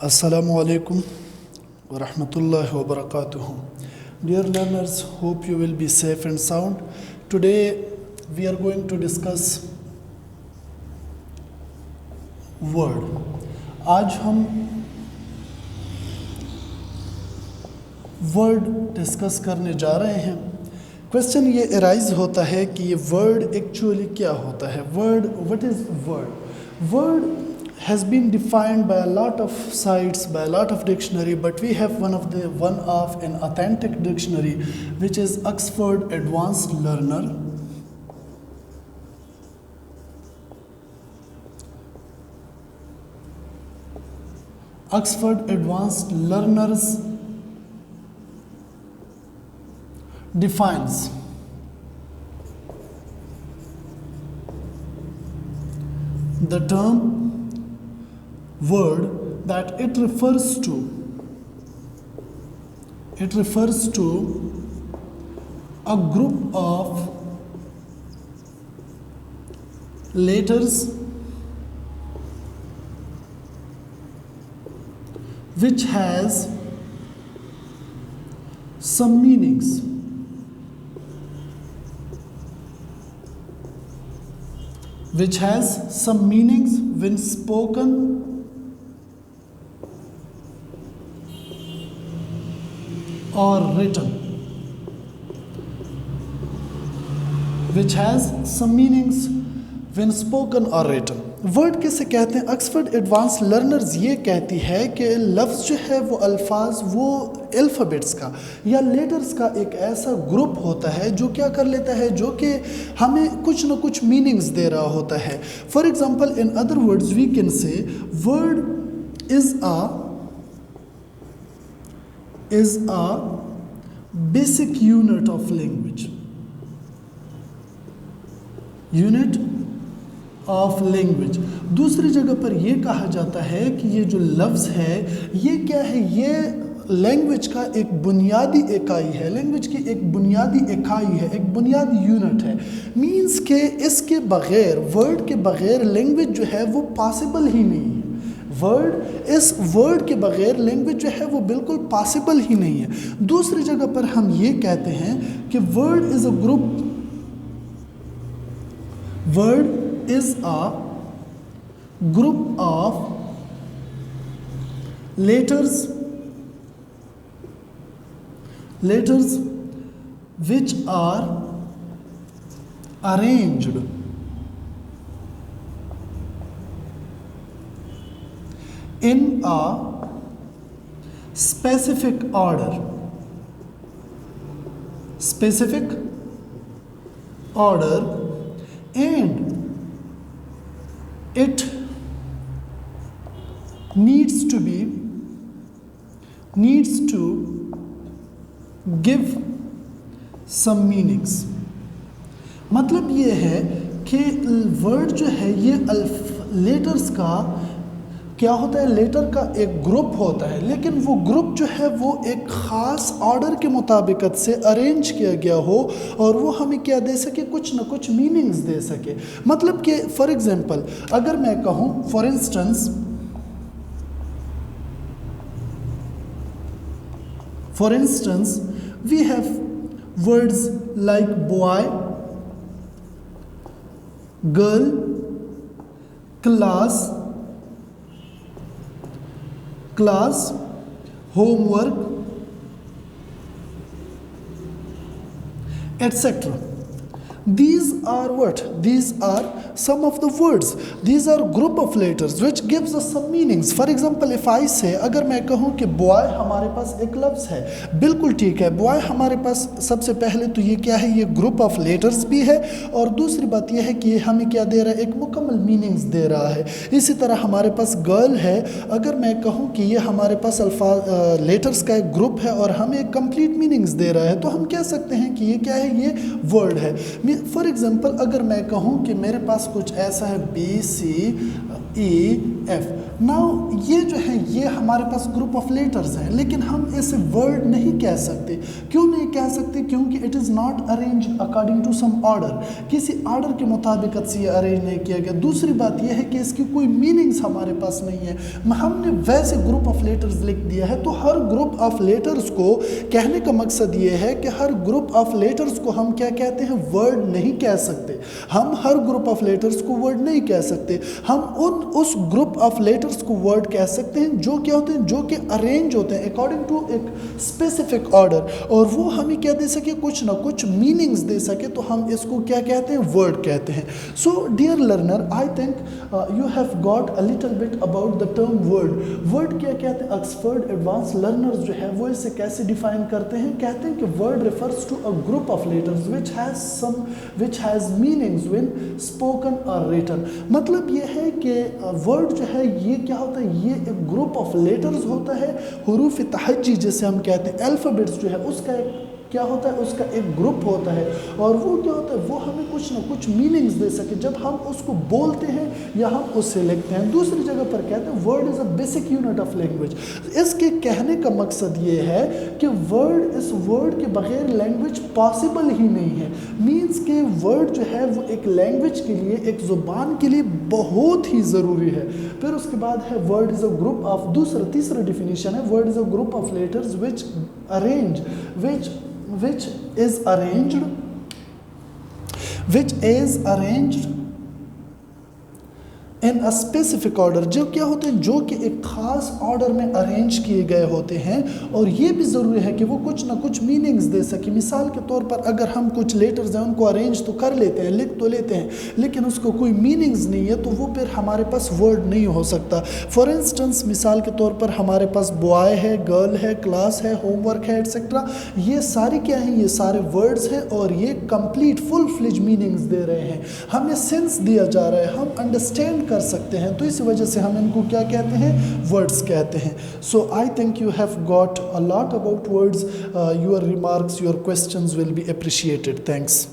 Assalamu alaikum wa rahmatullahi wa barakatuh. Dear learners, hope you will be safe and sound. Today we are going to discuss word. आज हम word discuss करने जा रहे हैं. Question ये arise होता है कि ये वर्ड एक्चुअली क्या होता है. Word, what is word? Word has been defined by a lot of sites, by a lot of dictionary, but we have one of an authentic dictionary, which is Oxford Advanced Learner. Oxford Advanced Learners defines the term word that it refers to a group of letters which has some meanings. Which has some meanings when spoken or written. Which has some meanings when spoken or written. Word किसे कहते हैं? Oxford advance learners ये कहती है कि लफ्ज़ जो है वो अल्फाज, वो अल्फ़ाबेट्स का या लेटर्स का एक ऐसा ग्रुप होता है जो क्या कर लेता है, जो कि हमें कुछ ना कुछ मीनिंग्स दे रहा होता है. For example, in other words we can say word is a basic unit of language. Unit of language. दूसरी जगह पर यह कहा जाता है कि ये जो लफ्ज़ है ये क्या है, ये लैंग्वेज का एक बुनियादी इकाई है, लैंग्वेज की एक बुनियादी इकाई है, एक बुनियादी यूनिट है. मीन्स के इसके बग़ैर, वर्ड के बग़ैर लैंग्वेज जो है वो पॉसिबल ही नहीं है. इस वर्ड के बग़ैर लैंग्वेज जो है वो बिल्कुल पॉसिबल ही नहीं है. दूसरी जगह पर हम ये कहते हैं कि word is a group of letters which are arranged in a specific order. And it needs to give some meanings. मतलब ये है कि वर्ड जो है ये लेटर्स का क्या होता है, लेटर का एक ग्रुप होता है, लेकिन वो ग्रुप जो है वो एक ख़ास ऑर्डर के मुताबिकत से अरेंज किया गया हो और वो हमें क्या दे सके, कुछ ना कुछ मीनिंग्स दे सके. मतलब कि फॉर एग्जांपल अगर मैं कहूँ, for instance we have words like boy, girl, class, homework, etc. These are what? These are some of the words. These are group of letters which gives us some meanings. For example, if I say, अगर मैं कहूँ कि boy हमारे पास एक लफ्ज़ है, बिल्कुल ठीक है, boy हमारे पास सबसे पहले तो ये क्या है, ये group of letters भी है और दूसरी बात ये है कि ये हमें क्या दे रहा है, एक मुकम्मल मीनिंग्स दे रहा है. इसी तरह हमारे पास गर्ल है, अगर मैं कहूँ कि ये हमारे पास लेटर्स का एक ग्रुप है और हमें एक कंप्लीट मीनिंग्स दे रहा है, तो हम कह सकते हैं कि ये क्या है, ये वर्ड है. फॉर एग्जांपल अगर मैं कहूँ कि मेरे पास कुछ ऐसा है BC EF। नाउ ये जो है ये हमारे पास ग्रुप ऑफ लेटर्स हैं, लेकिन हम इसे वर्ड नहीं कह सकते। क्यों नहीं कह सकते? क्योंकि it is not arrange according to some order, किसी ऑर्डर के मुताबिक से ये अरेंज नहीं किया गया। दूसरी बात यह है कि इसकी कोई मीनिंग्स हमारे पास नहीं है, हमने वैसे ग्रुप ऑफ लेटर्स लिख दिया है। तो हर ग्रुप ऑफ लेटर्स को कहने का मकसद ये है कि हर ग्रुप ऑफ लेटर्स को हम क्या कहते हैं? वर्ड नहीं कह सकते। हम हर ग्रुप ऑफ लेटर्स को वर्ड नहीं कह सकते। हम उस ग्रुप ऑफ लेटर्स को वर्ड कह सकते हैं जो क्या होते हैं, जो कि अरेंज होते हैं अकॉर्डिंग टू एक स्पेसिफिक ऑर्डर, और वो हमें क्या दे सके? कुछ ना कुछ मीनिंग्स दे सके, तो हम इसको क्या कहते हैं? वर्ड कहते हैं। So dear learner, I think you have got a little bit about the term word. Word क्या कहते हैं? ऑक्सफोर्ड एडवांस लर्नर्स जो है वो इसे कैसे डिफाइन करते हैं? कहते हैं कि word refers to a group of letters which has meanings when spoken or written। मतलब ये है कि वर्ड जो है ये क्या होता है? ये एक ग्रुप ऑफ लेटर्स होता है, हुरूफ तहज्जी जिसे हम कहते हैं, अल्फ़ाबेट्स जो है उसका एक क्या होता है? उसका एक ग्रुप होता है, और वो क्या होता है? वो हमें कुछ ना कुछ मीनिंग्स दे सके जब हम उसको बोलते हैं या हम उससे लिखते हैं। दूसरी जगह पर कहते हैं word is a basic unit of language. इसके कहने का मकसद ये है कि वर्ड, इस वर्ड के बगैर लैंग्वेज पॉसिबल ही नहीं है। मीन्स के वर्ड जो है वो एक लैंग्वेज के लिए, एक ज़ुबान के लिए बहुत ही ज़रूरी है। फिर उसके बाद है word is a group of, तीसरा डिफिनीशन है word is a group of letters which is arranged in a specific order. जो क्या होते हैं? जो कि एक ख़ास ऑर्डर में अरेंज किए गए होते हैं, और ये भी ज़रूरी है कि वो कुछ ना कुछ मीनिंग्स दे सके। मिसाल के तौर पर अगर हम कुछ लेटर्स हैं उनको अरेंज तो कर लेते हैं, लिख तो लेते हैं, लेकिन उसको कोई मीनिंग्स नहीं है, तो वो फिर हमारे पास वर्ड नहीं हो सकता। फॉर इंस्टेंस, मिसाल के तौर पर हमारे पास बॉय है, गर्ल है, क्लास है, होमवर्क है, एट्सेट्रा, ये सारे क्या हैं? ये सारे वर्ड्स हैं, और ये कंप्लीट फुल फ्लेज मीनिंग्स दे रहे हैं, हमें सेंस दिया जा रहा है, हम अंडरस्टैंड कर सकते हैं। तो इसी वजह से हम इनको क्या कहते हैं? वर्ड्स कहते हैं। So I think you have got a lot about words. Your remarks, your questions will be appreciated. Thanks.